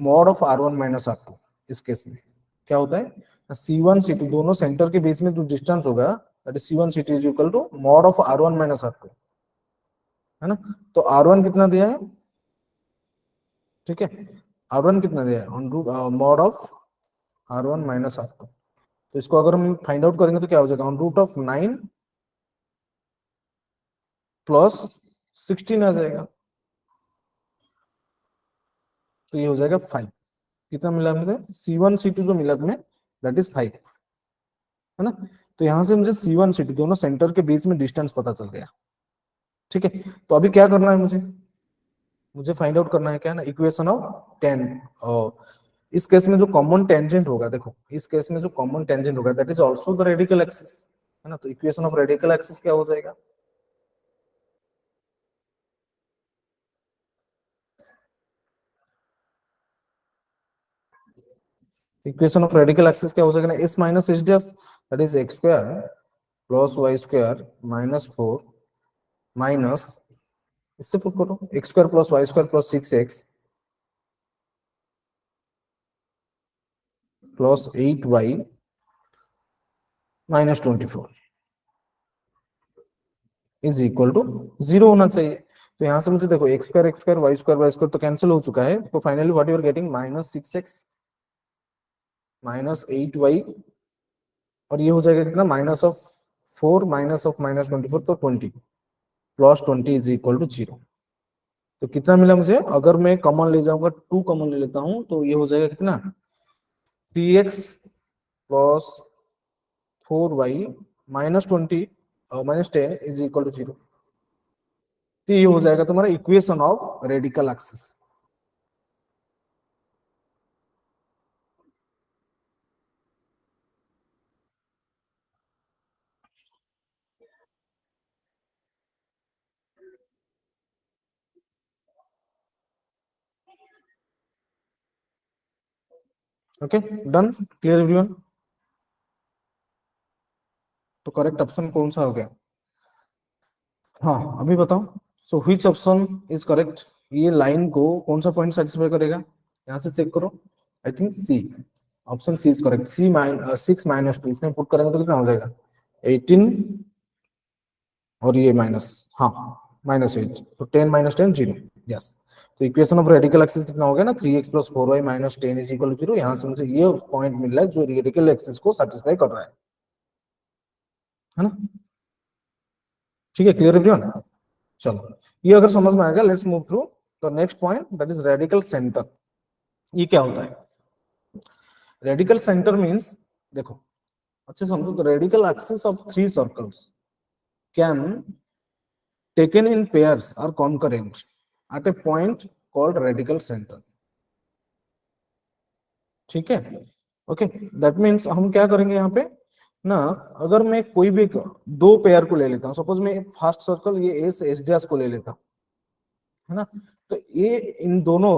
mod of R1 minus R2। इस केस में क्या होता है, C1 C2 दोनों सेंटर के बीच में जो डिस्टेंस होगा that is C1 C2 is equal to mod of R1 minus R2, है ना। तो R1 कितना दिया है, ठीक है, R1 कितना दिया है on root mod of R1 minus R2। तो इसको अगर हम फाइंड आउट करेंगे तो क्या हो जाएगा, ऑन रूट ऑफ 9 प्लस 16 आ जाएगा, तो ये हो जाएगा 5। कितना मिला मुझे, C1 C2 जो मिला तुम्हें दैट इज 5, है ना। तो यहां से मुझे C1 C2 दोनों सेंटर के बीच में डिस्टेंस पता चल गया, ठीक है। तो अभी क्या करना है मुझे, मुझे फाइंड आउट करना है क्या ना, इक्वेशन ऑफ 10। और इस केस में जो कॉमन टेंजेंट होगा, देखो इस केस में जो कॉमन टेंजेंट होगा that is also the radical axis, है ना। तो इक्वेशन ऑफ रेडिकल एक्सिस क्या हो जाएगा, इक्वेशन ऑफ रेडिकल एक्सिस क्या हो जाएगा ना, s minus H dash that is x square plus y square minus 4 minus, इससे पुट करो x square plus y square plus 6x plus 8y minus 24 is equal to 0 होना चाहिए। तो यहां से मुझे देखो एक्स स्क्वायर वाई स्क्वायर तो कैंसिल हो चुका है, तो finally what you are getting minus 6x minus 8y, और ये हो जाएगा कितना minus of 4 minus of minus 24 तो 20 प्लस 20 इज इक्वल टू 0। तो कितना मिला मुझे, अगर मैं कॉमन ले जाऊंगा 2 कॉमन ले लेता हूं तो ये हो जाएगा कितना 3x plus 4y minus 20 minus 10 is equal to 0। तो ये हो जाएगा तुम्हारा equation of radical axis. Okay done, clear everyone. तो करेक्ट ऑप्शन कौन सा हो गया, हाँ अभी बताओ। So which option is correct, ये लाइन को कौन सा पॉइंट सेटिस्फाई करेगा, यहाँ से चेक करो। I think C, option C is correct. C minus 6 minus 2 इसमें पुट करेंगे तो कितना हो जाएगा 18, और ये माइनस, हाँ माइनस 8, तो 10 माइनस 10 0, यस। तो इक्वेशन ऑफ रेडिकल एक्सिस कितना हो गया ना 3x plus 4y minus 10 is equal to 0। यहाँ से मुझे ये पॉइंट मिल रहा है जो रेडिकल एक्सिस को सेटिस्फाई कर रहा है ना। ठीक है, क्लियर एवरीवन। चलो ये अगर समझ में आएगा, let's move through the next point that is radical centre. ये क्या होता है, रेडिकल सेंटर मींस, देखो अच्छे समझो, the radical axis of three circles can taken in pairs और concurrent at a point called radical center, ठीक है। ओके, दैट मीन्स हम क्या करेंगे यहाँ पे ना, अगर मैं कोई भी दो पेयर को ले लेता हूँ, सपोज मैं फर्स्ट सर्कल ये एस एस डैश को ले लेता हूँ, है ना। तो ये इन दोनों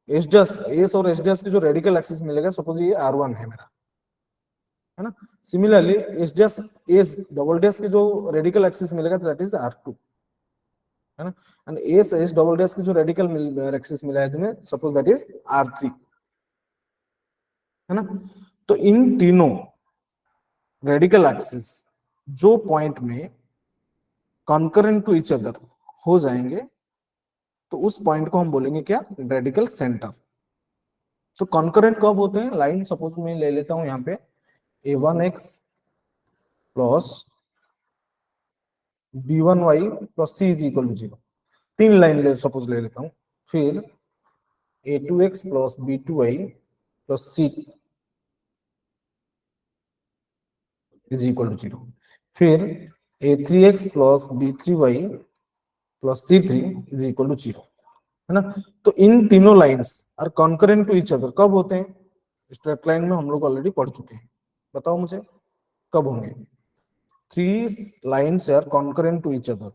एस डैश एस और एस डैश की जो रेडिकल एक्सिस मिलेगा, सपोज ये R1 है मेरा, है ना। Similarly S dash S double dash की जो रेडिकल एक्सिस मिलेगा दैट इज R2, है ना। And S S double dash की जो रेडिकल एक्सिस मिला है तुम्हें, सपोज दैट इज R3, है ना। तो इन तीनों रेडिकल एक्सिस जो पॉइंट में कॉन्करेंट टू ईच अदर हो जाएंगे, तो उस पॉइंट को हम बोलेंगे क्या, रेडिकल सेंटर। तो कॉन्करेंट कब होते हैं, लाइन सपोज मैं ले लेता हूं यहाँ पे a1x plus b1y plus c is equal to 0, तीन लाइन ले सपोज ले लेता हूं। फिर a2x plus b2y plus c is equal to 0। फिर a3x plus b3y plus c3 is equal to 0, है ना। तो इन तीनों lines are concurrent to each other कब होते हैं, स्ट्रेट लाइन में हम लोग ऑलरेडी पढ़ चुके हैं, बताओ मुझे कब होंगे। three lines are concurrent to each other,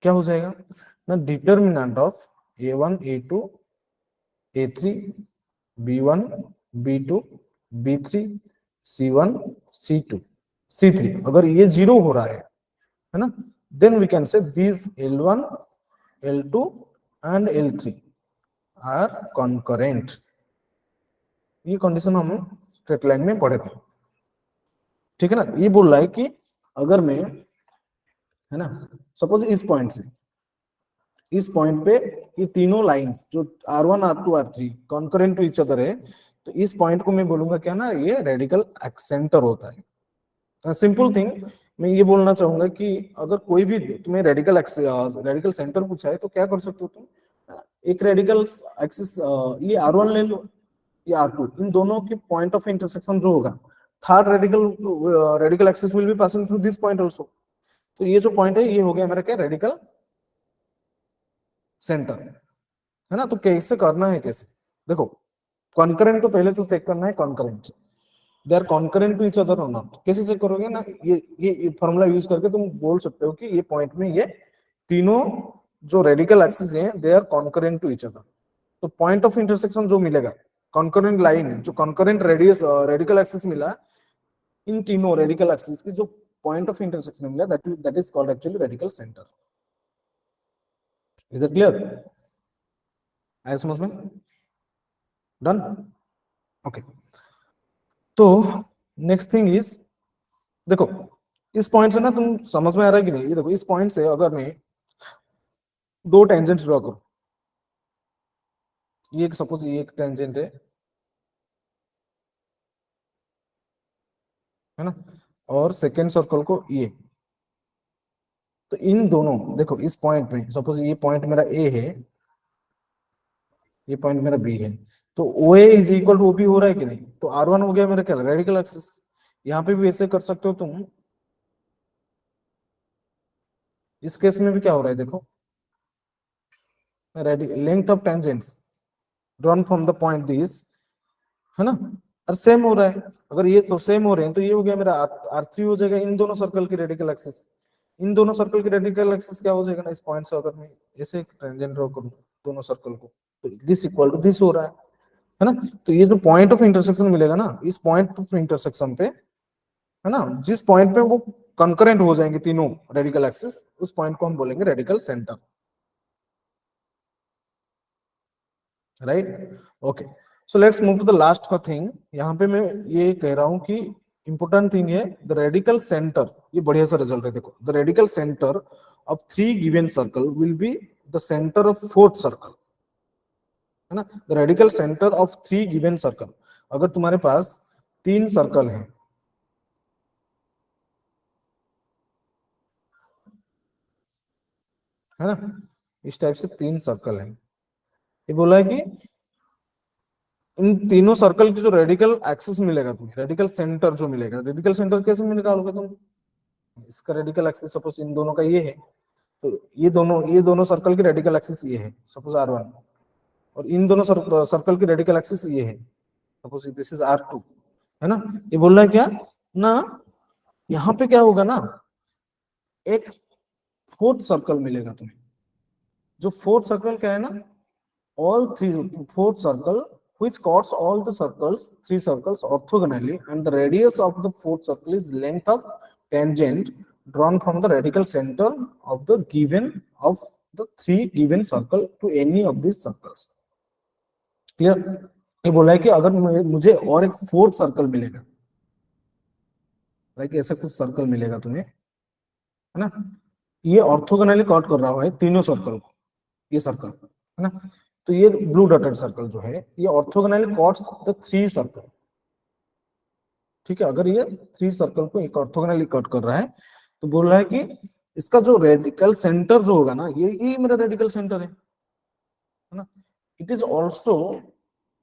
क्या हो जाएगा ना, determinant of a1 a2 a3 b1 b2 b3 c1 c2 c3, अगर ये जीरो हो रहा है ना, then we can say this l1 l2 and l3 are concurrent. ये कंडीशन हम स्ट्रेट लाइन में पढ़े थे, ठीक है ना। ये बोल रहा है कि अगर मैं, है ना, सपोज इस पॉइंट पे ये तीनों लाइंस जो r1 r2 r3 concurrent to each other है, तो इस पॉइंट को मैं बोलूंगा क्या ना, ये रेडिकल सेंटर होता है। सिंपल थिंग, मैं ये बोलना चाहूंगा कि अगर कोई भी तुम्हें रेडिकल सेंटर पूछा है तो क्या कर सकते हो तुम, एक रेडिकल एक्सिस, ये r1 ले लो, ये r2, इन दोनों के पॉइंट ऑफ इंटरसेक्शन जो होगा, third radical axis will be passing through this point also. तो ये जो पॉइंट है ये हो गया मेरा क्या, रेडिकल सेंटर, है ना। तो कैसे करना है, कैसे देखो, कॉन्करेंट तो पहले तो चेक करना है, concurrent they are concurrent to each other और नॉट। कैसे चेक करोगे ना, ये फॉर्मूला यूज करके तुम बोल सकते हो कि ये पॉइंट में ये तीनों जो रेडिकल एक्सिस हैं they are concurrent to each other. तो पॉइंट ऑफ इंटरसेक्शन जो मिलेगा, कॉन्करेंट लाइन जो कॉन्करेंट रेडियस रेडिकल एक्सिस मिला, इन तीनों रेडिकल एक्सिस की जो पॉइंट ऑफ इंटरसेक्शन मिला, that is called actually radical centre. Is it clear, आया समझ में, डन, ओके। तो नेक्स्ट थिंग इज, देखो इस पॉइंट से ना तुम समझ में आ रहा है कि नहीं, ये देखो इस पॉइंट से अगर मैं दो टेंजेंट्स ड्रॉ करूं, ये एक सपोज ये एक टेंजेंट है ना, और सेकेंड सर्कल को ये, तो इन दोनों, देखो इस पॉइंट में सपोज ये पॉइंट मेरा ए है, ये पॉइंट मेरा बी है, तो O A is equal to O B हो रहा है कि नहीं, तो आर वन हो गया मेरा क्या, रेडिकल एक्सिस। यहाँ पे भी ऐसे कर सकते हो तुम, इस केस में भी क्या हो रहा है देखो, length of tangents drawn from the point this, है ना, और सेम हो रहा है। अगर ये तो सेम हो रहे हैं तो ये हो गया मेरा आर थ्री हो जाएगा, इन दोनों सर्कल की रेडिकल एक्सिस। इन दोनों सर्कल की रेडिकल एक्सिस क्या हो जाएगा ना, इस पॉइंट से अगर मैं ऐसे एक टेंजेंट ड्रॉ करूं दोनों सर्कल को, तो दिस इक्वल टू दिस हो रहा है ना। तो ये जो पॉइंट ऑफ इंटरसेक्शन मिलेगा ना, इस पॉइंट ऑफ इंटरसेक्शन पे, है ना, जिस पॉइंट पे वो कंकरेंट हो जाएंगे तीनों रेडिकल एक्सिस, उस पॉइंट को हम बोलेंगे radical centre, right, okay. So let's move to the last का थिंग। यहाँ पे मैं ये कह रहा हूं कि इंपोर्टेंट थिंग है द रेडिकल सेंटर, ये बढ़िया सा रिजल्ट है देखो, the radical centre of three given circle will be the centre of fourth circle, है ना। The radical centre of three given circle, अगर तुम्हारे पास तीन सर्कल है ना, इस टाइप से तीन सर्कल है, ये बोला है कि इन तीनों सर्कल की जो रेडिकल एक्सिस मिलेगा तुम्हें, रेडिकल सेंटर जो मिलेगा, रेडिकल सेंटर कैसे निकालोगे तुम, इसका रेडिकल एक्सिस सपोज इन दोनों का ये है, तो ये दोनों सर्कल की रेडिकल एक्सिस ये है सपोज r1, और इन दोनों सर्कल की रेडिकल एक्सिस ये है सपोज दिस इज r2, है ना। ये बोल रहा है क्या ना, यहाँ पे क्या होगा ना, एक फोर्थ सर्कल मिलेगा तुम्हें, जो फोर्थ सर्कल क्या है ना, all three fourth circle which cuts all the circles three circles orthogonally, and the radius of the fourth circle is length of tangent drawn from the radical center of the given of the three given circle to any of these circles, clear. ये बोला है कि अगर मुझे और एक fourth circle मिलेगा, like ऐसा कुछ सर्कल मिलेगा तुम्हें, है ना, ये ऑर्थोगोनली कट कर रहा है तीनों सर्कल को, ये सर्कल, है ना, तो ये ब्लू डॉटेड सर्कल जो है ये orthogonally cuts the three circle, ठीक है। अगर ये थ्री सर्कल को एक ऑर्थोगोनली कट कर रहा है, तो बोल रहा है कि इसका जो रेडिकल सेंटर जो होगा ना, ये मेरा रेडिकल सेंटर है ना। इट इज ऑल्सो,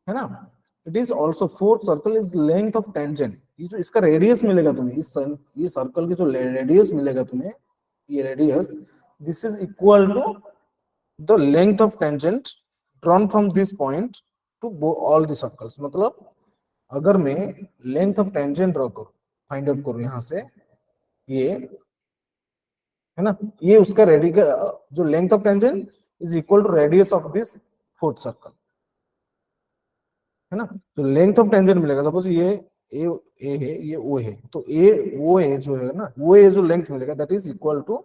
है ना, it is also fourth circle is length of tangent, ये जो इसका रेडियस मिलेगा तुम्हें, ये सर्कल की जो रेडियस मिलेगा तुम्हें, ये radius, this is equal to the length of tangent drawn from this point to all the circles, मतलब अगर मैं लेंथ ऑफ टेंजेंट ड्रॉ करूं, फाइंड आउट करूं यहां से, ये है ना, ये उसका जो length of tangent is equal to radius of this fourth circle, है ना। तो लेंथ ऑफ टेंजेंट मिलेगा, सपोज ये ए है, ये ओ है, तो ए वो है जो है ना, वो ए जो लेंथ मिलेगा दैट इज इक्वल टू,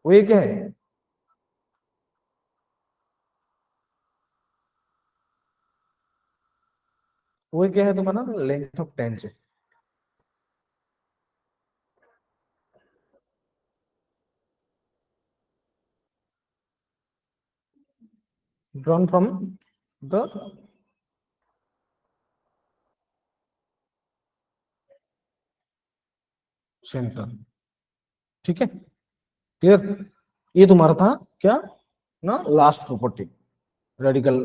वो ये क्या है, वो क्या है तुम्हारा length of tangent. Drawn from the centre, ठीक है, क्लियर। ये तुम्हारा था क्या ना, लास्ट प्रॉपर्टी रेडिकल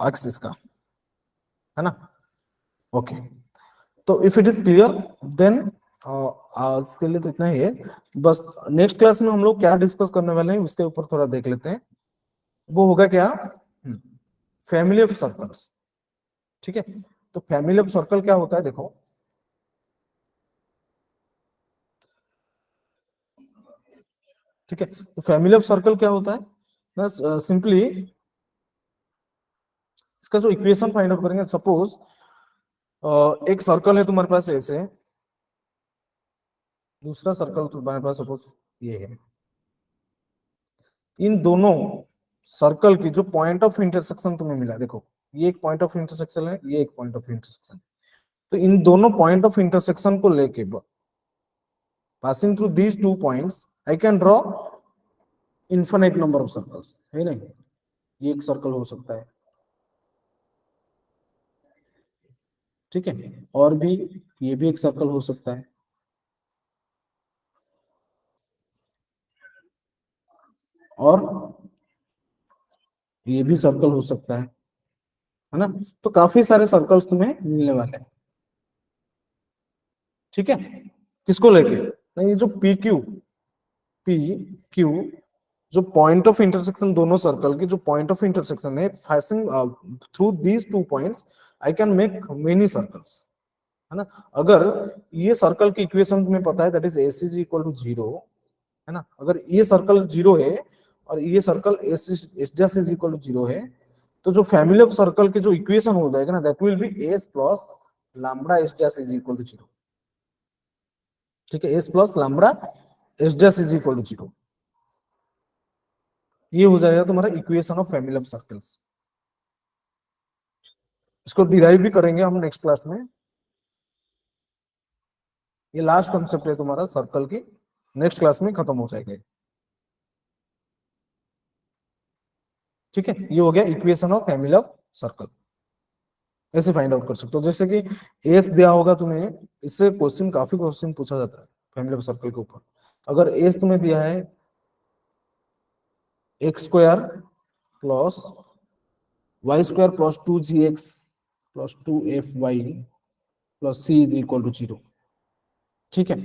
एक्सिस का, है ना। ओके, तो if it is clear then आज के लिए तो इतना ही है। बस नेक्स्ट क्लास में हम लोग क्या डिस्कस करने वाले हैं उसके ऊपर थोड़ा देख लेते हैं। वो होगा क्या, फैमिली ऑफ सर्कल्स, ठीक है। तो फैमिली ऑफ सर्कल क्या होता है, देखो, ठीक है। तो फैमिली ऑफ सर्कल क्या होता है ना, सिंपली इसका जो इक्वेशन फाइंड आउट करेंगे, सपोज एक सर्कल है तुम्हारे पास ऐसे, दूसरा सर्कल तुम्हारे पास सपोज ये है, इन दोनों सर्कल की जो पॉइंट ऑफ इंटरसेक्शन तुम्हें मिला, देखो ये एक पॉइंट ऑफ इंटरसेक्शन है, ये एक पॉइंट ऑफ इंटरसेक्शन है, तो इन दोनों पॉइंट ऑफ इंटरसेक्शन को लेके passing through these two points I can draw infinite number of circles, है नहीं, ये एक सर्कल हो सकता है, ठीक है, और भी ये भी एक सर्कल हो सकता है, और ये भी सर्कल हो सकता है ना। तो काफी सारे सर्कल्स तुम्हें मिलने वाले हैं, ठीक है। किसको लेके, नहीं ये जो पी क्यू जो पॉइंट ऑफ इंटरसेक्शन, दोनों सर्कल की जो पॉइंट ऑफ इंटरसेक्शन है, passing through these two points I can make many circles, है ना। अगर ये सर्कल की इक्वेशन तुम्हें पता है that is S is equal to zero, है ना, अगर ये सर्कल जीरो है और ये circle S dash is equal to zero है, तो जो फैमिली ऑफ सर्कल के जो इक्वेशन हो जाएगा ना that will be S plus lambda S dash is equal to zero, ठीक है, S plus lambda S dash is equal to zero, ये हो जाएगा तुम्हारा equation of family of circles. इसको डिराइव भी करेंगे हम नेक्स्ट क्लास में, ये लास्ट कॉन्सेप्ट है तुम्हारा सर्कल की, नेक्स्ट क्लास में खत्म हो जाएगा, ठीक है। ये हो गया equation of family of circle, ऐसे फाइंड आउट कर सकते हो, जैसे कि एस दिया होगा तुम्हें, इससे क्वेश्चन काफी क्वेश्चन पूछा जाता है फैमिली ऑफ सर्कल के ऊपर। अगर एस तुम्हें दिया है x square plus y square plus 2gx plus 2fy plus c is equal to zero, ठीक है।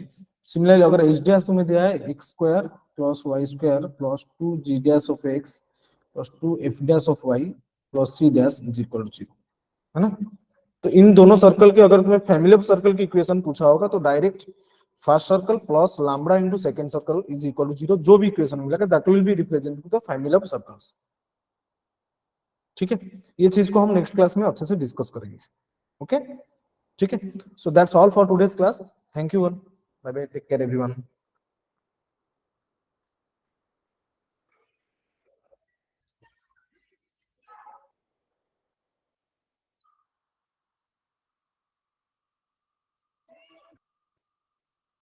सिमिलरली अगर एच डैश तुम्हें दिया है x square plus y square plus 2g dash of x plus 2f dash of y plus c dash is equal to zero, है ना। तो इन दोनों सर्कल के अगर तुम्हें फैमिली ऑफ सर्कल की इक्वेशन पूछा होगा तो direct first circle plus lambda into second circle is equal to zero, जो भी इक्वेशन मिलेगा that will be represented the family of circles, ठीक है। ये चीज को हम नेक्स्ट क्लास में अच्छे से डिस्कस करेंगे, ओके, ठीक है। So that's all for today's class, thank you, bye bye, take care everyone.